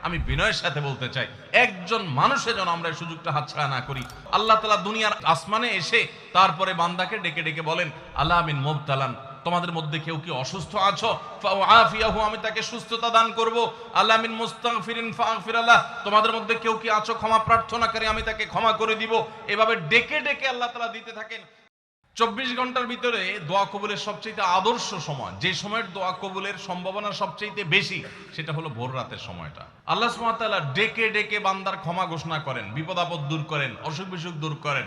আমি বিনয়ের সাথে বলতে চাই, একজন মানুষের যেন আমরা এই সুযোগটা হাতছাড়া না করি। আল্লাহ তাআলা দুনিয়ার আসমানে এসে তারপরে বান্দাকে ডেকে ডেকে বলেন, আলা মিন মুবতালান, তোমাদের মধ্যে কেউ কি অসুস্থ আছো, ফাআফিয়াহু, আমি তাকে সুস্থতা দান করব। আলা মিন মুস্তাগফিরিন ফাগফির লাহ, তোমাদের মধ্যে কেউ কি আছো ক্ষমা প্রার্থনাকারী, আমি তাকে ক্ষমা করে দিব। এভাবে ডেকে ডেকে আল্লাহ তাআলা দিতে থাকেন। 24 ঘন্টার ভিতরে দোয়া কবুলের সবচেয়ে আদর্শ সময়, যে সময়ের দোয়া কবুলের সম্ভাবনা সবচেয়ে বেশি, সেটা হলো ভোর রাতের সময়টা। আল্লাহ সুবহানাহু ওয়া তাআলা ডেকে ডেকে বান্দার ক্ষমা ঘোষণা করেন, বিপদ আপদ দূর করেন, অসুখ বিসুখ দূর করেন।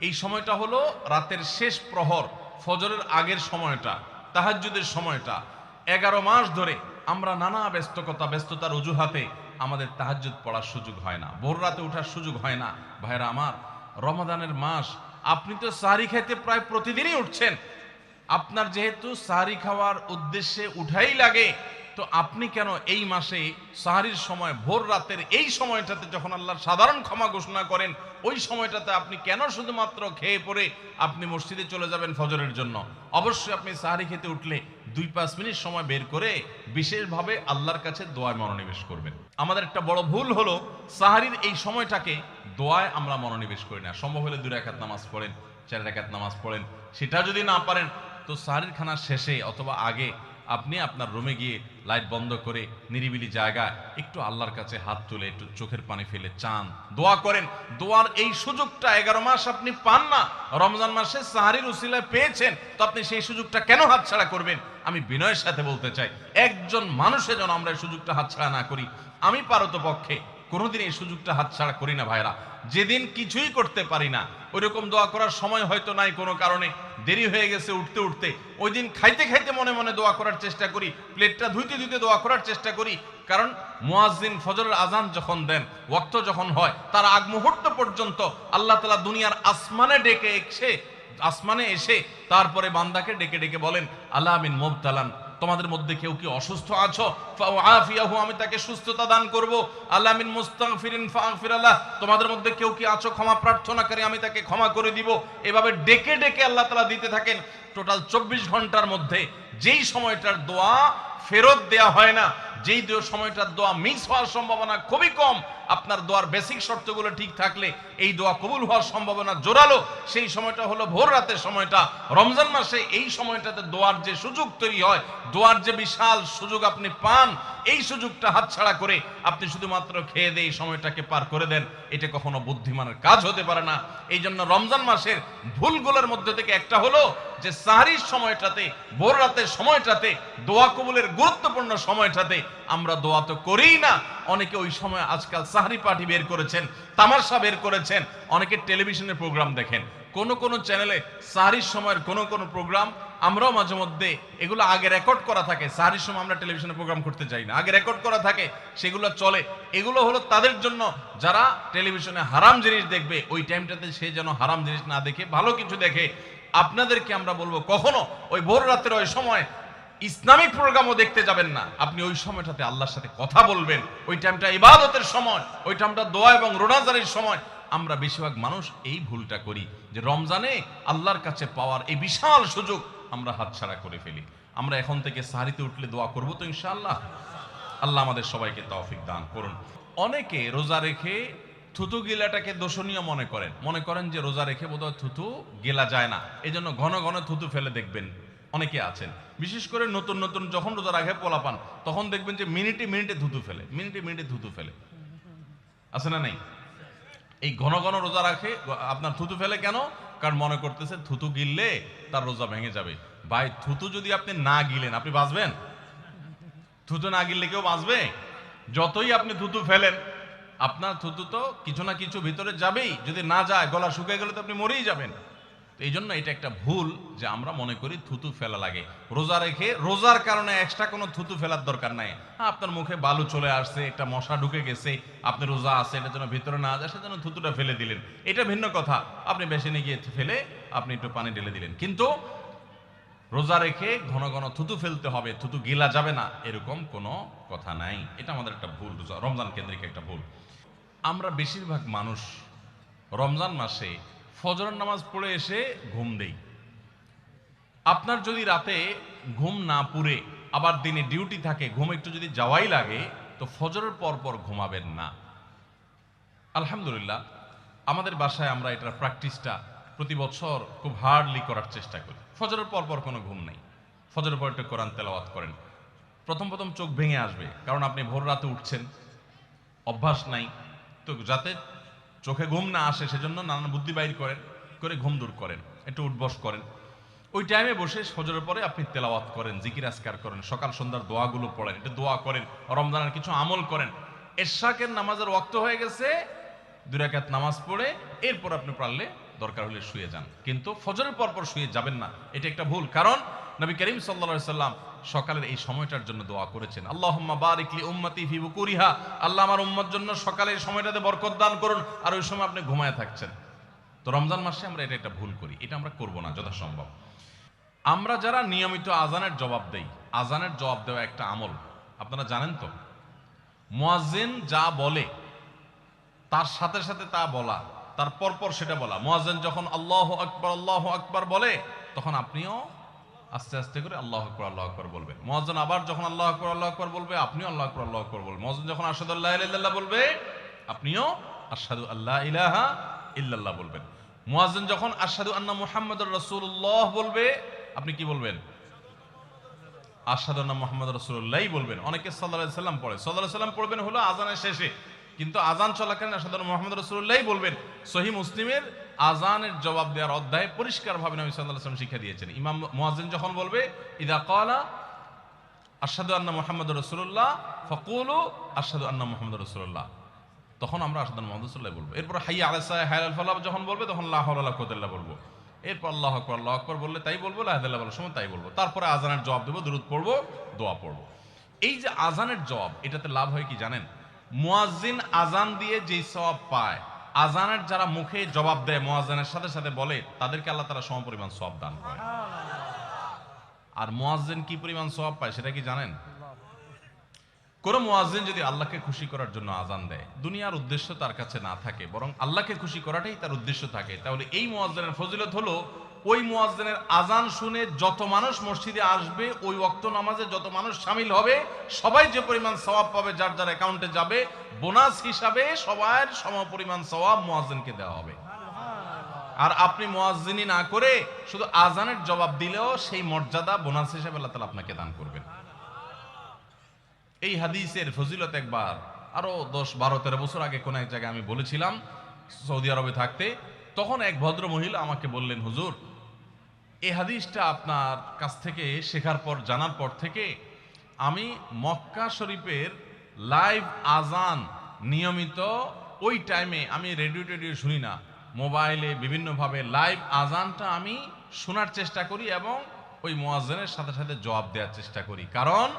এই সময়টা হলো রাতের শেষ প্রহর, ফজরের আগের সময়টা, তাহাজ্জুদের সময়টা। 11 মাস ধরে আমরা নানা ব্যস্ততার অজুহাতে আমাদের তাহাজ্জুদ পড়ার সুযোগ হয় না, ভোর রাতে ওঠার সুযোগ হয় না। ভাইরা আমার, রমাদানের মাস, আপনি তো সাহরি খাইতে প্রায় প্রতিদিনই উঠছেন। আপনার যেহেতু সাহরি খাওয়ার উদ্দেশ্যে উঠাই লাগে, তো আপনি কেন এই মাসে সাহরির সময় ভোর রাতের এই সময়টাতে যখন আল্লাহর সাধারণ ক্ষমা ঘোষণা করেন, ওই সময়টাতে আপনি কেন শুধুমাত্র খেয়ে পরে আপনি মসজিদে চলে যাবেন ফজরের জন্য? অবশ্যই আপনি সাহরি খেতে উঠলে 2-5 মিনিট সময় বের করে বিশেষভাবে আল্লাহর কাছে দোয়ায় মনোনিবেশ করবেন। আমাদের একটা বড় ভুল হলো সাহরির এই সময়টাকে দোয়ায় আমরা মনোনিবেশ করি না। সম্ভব হলে 2 রাকাত নামাজ পড়েন, 4 রাকাত নামাজ পড়েন। সেটা যদি না পারেন, তো সাহরির খানার শেষে অথবা আগে আপনি আপনার রুমে গিয়ে লাইট বন্ধ করে নিরিবিলি জায়গায় একটু আল্লাহর কাছে হাত তুলে একটু চোখের পানি ফেলে চান, দোয়া করেন। দোয়ার এই সুযোগটা 11 মাস আপনি পান না, রমজান মাসে সাহরির উসিলায় পেয়েছেন, তো আপনি সেই সুযোগটা কেন হাতছাড়া করবেন? আমি বিনয়ের সাথে বলতে চাই, একজন মানুষের যেন আমরা এই সুযোগটা হাতছাড়া না করি। আমি পারতপক্ষে কোনোদিন এই সুযোগটা হাতছাড়া করি না ভাইরা। যেদিন কিছুই করতে পারি না, ওইরকম দোয়া করার সময় হয়তো নাই, কোনো কারণে দেরি হয়ে গেছে উঠতে উঠতে, ওই দিন খাইতে খাইতে মনে মনে দোয়া করার চেষ্টা করি, প্লেটটা ধুইতে ধুইতে দোয়া করার চেষ্টা করি। কারণ মুয়াজ্জিন ফজরের আজান যখন দেন, ওয়াক্ত যখন হয়, তার আগ মুহূর্ত পর্যন্ত আল্লাহ তাআলা দুনিয়ার আসমানে এসে তারপরে বান্দাকে ডেকে ডেকে বলেন, আলা মিন মুবতালান, তোমাদের মধ্যে কেউ কি অসুস্থ আছো, ফাআফিয়াহু, আমি তাকে সুস্থতা দান করব। আলা মিন মুস্তাগফিরিন ফাগফির লাহ, তোমাদের মধ্যে কেউ কি আছো ক্ষমা প্রার্থনাকারী, আমি তাকে ক্ষমা করে দিব। এভাবে ডেকে ডেকে আল্লাহ তাআলা দিতে থাকেন। টোটাল 24 ঘন্টার মধ্যে যেই সময়টার দোয়া ফেরত দেয়া হয় না, যেই সময়টার দোয়া মিস হওয়ার সম্ভাবনা খুবই কম, আপনার দোয়ার বেসিক শর্তগুলো ঠিক থাকলে এই দোয়া কবুল হওয়ার সম্ভাবনা জোরালো, সেই সময়টা হলো ভোর রাতের সময়টা। রমজান মাসে এই সময়টাতে দোয়ার যে সুযোগ তৈরি হয়, দোয়ার যে বিশাল সুযোগ আপনি পান, এই সুযোগটা হাতছাড়া করে আপনি শুধুমাত্র খেয়ে দিয়ে এই সময়টাকে পার করে দেন, এটা কখনো বুদ্ধিমানের কাজ হতে পারে না। এই জন্য রমজান মাসের ভুলগুলোর মধ্যে থেকে একটা হলো যে সাহরির সময়টাতে, ভোর রাতের সময়টাতে, দোয়া কবুলের গুরুত্বপূর্ণ সময়টাতে আমরা দোয়া তো করিই না। অনেকে ওই সময় আজকাল সাহরি পার্টি বের করেছেন, তামাশা বের করেছেন, অনেকে টেলিভিশনের প্রোগ্রাম দেখেন। কোন চ্যানেলে সাহরির সময়ের কোন প্রোগ্রাম, আমরাও মাঝে মধ্যে এগুলো আগে রেকর্ড করা থাকে। সাহরির সময় আমরা টেলিভিশনে প্রোগ্রাম করতে যাই না, আগে রেকর্ড করা থাকে, সেগুলো চলে। এগুলো হলো তাদের জন্য যারা টেলিভিশনে হারাম জিনিস দেখবে, ওই টাইমটাতে সে যেন হারাম জিনিস না দেখে ভালো কিছু দেখে। আপনাদেরকে আমরা বলবো, কখনো ওই ভোর রাতের ওই সময় ইসলামিক প্রোগ্রামও দেখতে যাবেন না। আপনি ওই সময়টাতে আল্লাহর সাথে কথা বলবেন, ওই টাইমটা ইবাদতের সময়, ওই টাইমটা দোয়া এবং রোনাজারির সময়। আমরা বেশিরভাগ মানুষ এই ভুলটা করি যে রমজানে আল্লাহর কাছে পাওয়ার এই বিশাল সুযোগ আমরা হাতছাড়া করে ফেলি। আমরা এখন থেকে সাহরিতে উঠলে দোয়া করব তো ইনশাআল্লাহ। আল্লাহ আমাদের সবাইকে তৌফিক দান করুন। অনেকে রোজা রেখে থুতু গিলাটাকে দোষণীয় মনে করেন যে রোজা রেখে বোধহয় থুতু গেলা যায় না, এই জন্য ঘন ঘন থুতু ফেলে দেখবেন অনেকে আছেন। বিশেষ করে নতুন নতুন যখন রোজা রাখে পোলাপান, তখন দেখবেন যে মিনিটে মিনিটে থুতু ফেলে, আছে না নেই? এই ঘন ঘন রোজা রাখে, আপনার থুতু ফেলে কেন? কারণ মনে করতেছে থুতু গিললে তার রোজা ভেঙে যাবে। ভাই, থুতু যদি আপনি না গিলেন, আপনি বাঁচবেন? থুতু না গিললে কেউ বাঁচবে? যতই আপনি থুতু ফেলেন, আপনার থুতু তো কিছু না কিছু ভিতরে যাবেই। যদি না যায়, গলা শুকিয়ে গেলে তো আপনি মরেই যাবেন। তো এই জন্য এটা একটা ভুল যে আমরা মনে করি থুতু ফেলা লাগে। রোজা রেখে রোজার কারণে এক্সট্রা কোনো থুতু ফেলার দরকার নাই। আপনার মুখে বালু চলে আসছে, একটা মশা ঢুকে গেছে, আপনি রোজা আছে, এটা যেন ভিতরে না যায়, সেজন্য থুতুটা ফেলে দিলেন, এটা ভিন্ন কথা। আপনি বেসিনে গিয়ে ফেলে আপনি একটু পানি ঢেলে দিলেন। কিন্তু রোজা রেখে ঘন ঘন থুতু ফেলতে হবে, থুতু গিলা যাবে না, এরকম কোনো কথা নাই। এটা আমাদের একটা ভুল, রমজান কেন্দ্রিক একটা ভুল। আমরা বেশিরভাগ মানুষ রমজান মাসে ফজরের নামাজ পড়ে এসে ঘুম দেই। আপনার যদি রাতে ঘুম না পুরে আবার দিনে ডিউটি থাকে, ঘুম একটু যদি যাওয়াই লাগে, তো ফজরের পর পর ঘুমাবেন না। আলহামদুলিল্লাহ আমাদের বাসায় আমরা এটার প্র্যাকটিসটা প্রতি বছর খুব হার্ডলি করার চেষ্টা করি। ফজরের পর পর কোনো ঘুম নেই, ফজরের পর একটু কোরআন তেলাওয়াত করেন। প্রথম প্রথম চোখ ভেঙে আসবে, কারণ আপনি ভোর রাতে উঠছেন, অভ্যাস নাই। তো যাতে চোখে ঘুম না আসে সেজন্য নানান বুদ্ধি বাইর করেন, করে ঘুম দূর করেন, একটু উঠবস করেন। ওই টাইমে বসে ফজরের পরে আপনি তেলাওয়াত করেন, জিকির আজকার করেন, সকাল সন্ধ্যার দোয়াগুলো পড়েন, একটু দোয়া করেন, রমজানের কিছু আমল করেন। এশাকের নামাজের ওয়াক্ত হয়ে গেছে, 2 রাকাত নামাজ পড়ে এরপর আপনি পারলে দরকার হলে শুয়ে যান, কিন্তু ফজরের পর পর শুয়ে যাবেন না। এটা একটা ভুল, কারণ নবী করিম সাল্লাল্লাহু আলাইহি সাল্লাম সকালের এই সময়টার জন্য দোয়া করেছেন, আল্লাহুম্মা বারিক লি উম্মতি ফি বুকুরিহা, আল্লাহ আমার উম্মত জন্য সকালের সময়টাতে বরকত দান করুন। আর ওই সময় আপনি ঘুমায় থাকছেন। তো রমজান মাসে আমরা এটা একটা ভুল করি, এটা আমরা করব না যথাসম্ভব। আমরা যারা নিয়মিত আজানের জবাব দেই, আজানের জবাব দেওয়া একটা আমল, আপনারা জানেন তো, মুয়াজ্জিন যা বলে তার সাথে সাথে তা বলা, তার পরপর সেটা বলা। মুয়াজ্জিন যখন আল্লাহু আকবার বলে, তখন আপনিও আস্তে আস্তে করে আল্লাহু আকবার বলবেন। মুয়াজ্জিন আবার যখন আল্লাহু আকবার বলবে, আপনিও আল্লাহু আকবার বলবেন। মুয়াজ্জিন যখন আশহাদু আল্লা ইলাহা ইল্লাল্লাহ বলবে, আপনিও আশহাদু আল্লা ইলাহা ইল্লাল্লাহ বলবেন। মুয়াজ্জিন যখন আশহাদু আন্না মুহাম্মাদুর রাসূলুল্লাহ বলবে, আপনি কি বলবেন? আশহাদু আন্না মুহাম্মাদুর রাসূলুল্লাহই বলবেন। অনেকে সাল্লাল্লাহু আলাইহি সাল্লাম পড়ে, সাল্লাল্লাহু আলাইহি সাল্লাম পড়বেন হলো আজানের শেষে, কিন্তু আজান চলাকালীন আশহাদু আন্না মুহাম্মাদুর রাসূলুল্লাহই বলবেন। সহিহ মুসলিমের আজানের জবাব দেওয়ার অধ্যায়ে পরিষ্কারভাবে নবী সাল্লাল্লাহু আলাইহি ওয়াসাল্লাম শিক্ষা দিয়েছেন। ইমাম মুয়াজ্জিন যখন বলবে ইযা ক্বালা আশহাদু আন্না মুহাম্মাদুর রাসূলুল্লাহ ফাকুলু আশহাদু আন্না মুহাম্মাদুর রাসূলুল্লাহ, তখন আমরা আশহাদু আন্না মুহাম্মাদুর রাসূলুল্লাহ বলবো। এরপর হাইয়া আলাস সালাহ হাইয়া আল ফালাহ যখন বলবে, তখন লা হাওলা ওয়ালা কুওয়াতা ইল্লা বলবো। এরপর আল্লাহু আকবার বললে তাই বলবো, লা ইলাহা ইল্লাল্লাহ বলার সময় তাই বলবো। তারপরে আজানের জবাব দেবো, দুরূদ পড়বো, দোয়া পড়বো। এই যে আজানের জবাব, এটাতে লাভ হয় কি জানেন? মুয়াজ্জিন আজান দিয়ে যেই সওয়াব পায়, আজানের যারা মুখে জবাব দেয়, মুয়াজ্জিনের সাথে সাথে বলে, তাদেরকে আল্লাহ তাআলা সমপরিমাণ সওয়াব দান করে। আর মুয়াজ্জিন কি পরিমাণ সওয়াব পায় সেটা কি জানেন? কোন মুয়াজ্জিন যদি আল্লাহকে খুশি করার জন্য আজান দেয়, দুনিয়ার উদ্দেশ্য তার কাছে না থাকে, বরং আল্লাহকে খুশি করাটাই তার উদ্দেশ্য থাকে, তাহলে এই মুয়াজ্জিনের ফজিলত হলো, ওই মুয়াজ্জিনের আজান শুনে যত মানুষ মসজিদে আসবে, ওই ওয়াক্ত নামাজে যত মানুষ শামিল হবে, সবাই যে পরিমাণ সওয়াব পাবে, যার যার অ্যাকাউন্টে যাবে, বোনাস হিসাবে সবার সমপরিমাণ সওয়াব মুয়াজ্জিনকে দেওয়া হবে। আর আপনি মুয়াজ্জিনি না করে শুধু আজানের জবাব দিলেও সেই মর্যাদা বোনাস হিসেবে আল্লাহ তাআলা আপনাকে দান করবেন। এই হাদিসের ফজিলত একবার আরো 10-12-13 বছর আগে কোন এক জায়গায় আমি বলেছিলাম, সৌদি আরবে থাকতে। তখন এক ভদ্র মহিলা আমাকে বললেন, হুজুর, এই হাদিসটা আপনার কাছ থেকে শেখার পর, জানার পর থেকে আমি মক্কা শরীফের লাইভ আজান নিয়মিত ওই টাইমে, আমি রেডিও শুনি না, মোবাইলে বিভিন্নভাবে লাইভ আজানটা আমি শোনার চেষ্টা করি এবং ওই মুয়াজ্জিনের সাথে সাথে জবাব দেওয়ার চেষ্টা করি। কারণ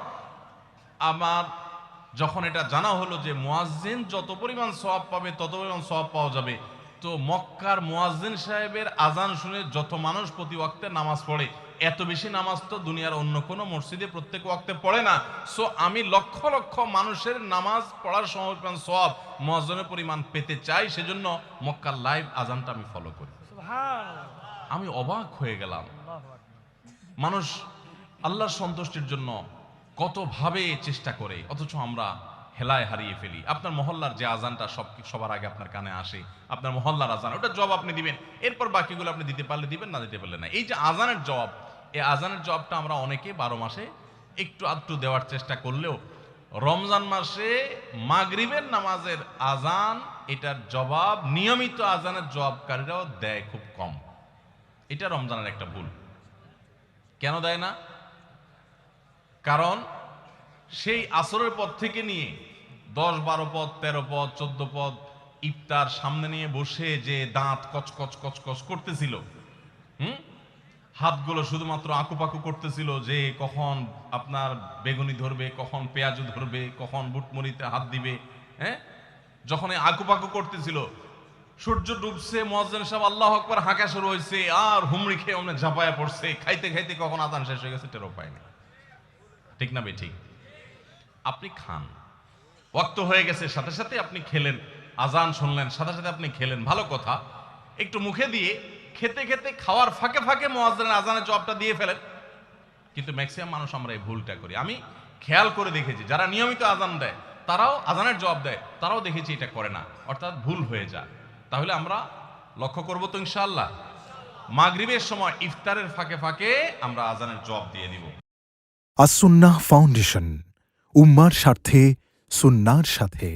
আমার যখন এটা জানা হলো যে মুয়াজ্জিন যত পরিমাণ সওয়াব পাবে তত পরিমাণ সওয়াব পাওয়া যাবে, তো মক্কার মুয়াজ্জিন সাহেবের আজান শুনে যত মানুষ প্রতি ওয়াক্তে নামাজ পড়ে, এত বেশি নামাজ তো দুনিয়ার অন্য কোনো মসজিদে প্রত্যেক ওয়াক্তে পড়ে না। সো আমি লক্ষ লক্ষ মানুষের নামাজ পড়ার সময় সওয়াব মুয়াজ্জিনের পরিমাণ পেতে চাই, সেজন্য মক্কার লাইভ আজানটা আমি ফলো করি। আমি অবাক হয়ে গেলাম, মানুষ আল্লাহর সন্তুষ্টির জন্য কত ভাবে চেষ্টা করে, অথচ আমরা হেলায় হারিয়ে ফেলি। আপনার মহল্লার যে আজানটা সবার আগে আপনার কানে আসে, আপনার মহল্লার আজান, ওটা জবাব আপনি দিবেন, এরপর বাকিগুলো আপনি দিতে পারলে দিবেন, না দিতে পারলে না। এই যে আজানের জবাব, এই আজানের জবাবটা আমরা অনেকে 12 মাসে একটু আধটু দেওয়ার চেষ্টা করলেও রমজান মাসে মাগরিবের নামাজের আজান, এটার জবাব নিয়মিত আজানের জবাবকারীরাও দেয় খুব কম। এটা রমজানের একটা ভুল। কেন দেয় না? কারণ সেই আসরের পর থেকে নিয়ে 10-12 পদ, 13 পদ, 14 পদ ইফতার সামনে নিয়ে বসে যে দাঁত কচকচ কচকচ করতেছিল, হাতগুলো শুধুমাত্র আকুপাকু করতেছিল যে কখন আপনার বেগুনি ধরবে, কখন পেঁয়াজু ধরবে, কখন বুটমরিতে হাত দিবে। যখন আকুপাকু করতেছিল, সূর্য ডুবছে, মুয়াজ্জিন সাহেব আল্লাহু আকবার হাঁকা শুরু হয়েছে, আর হুমড়ি খেয়ে অমনে ঝাঁপায়া পড়ছে, খাইতে খাইতে কখন আজান শেষ হয়ে গেছে টেরও পায়নি। ঠিক না ঠিক? আপনি খান, ওয়াক্ত হয়ে গেছে, সাথে সাথে আপনি খেলেন, আজান শুনলেন, সাথে সাথে আপনি খেলেন, ভালো কথা। একটু মুখে দিয়ে খেতে খেতে, খাওয়ার ফাঁকে ফাঁকে মুয়াজ্জিনের আজানের জবাবটা দিয়ে ফেলেন। কিন্তু ম্যাক্সিমাম মানুষ আমরা এই ভুলটা করি। আমি খেয়াল করে দেখেছি, যারা নিয়মিত আজান দেয় তারাও আজানের জবাব দেয়, তারাও দেখেছি এটা করে না, অর্থাৎ ভুল হয়ে যায়। তাহলে আমরা লক্ষ্য করব তো ইনশাআল্লাহ, মাগরিবের সময় ইফতারের ফাঁকে ফাঁকে আমরা আজানের জবাব দিয়ে দিব। আসুন্নাহ ফাউন্ডেশন, উম্মার স্বার্থে সুন্নাহর সাথে।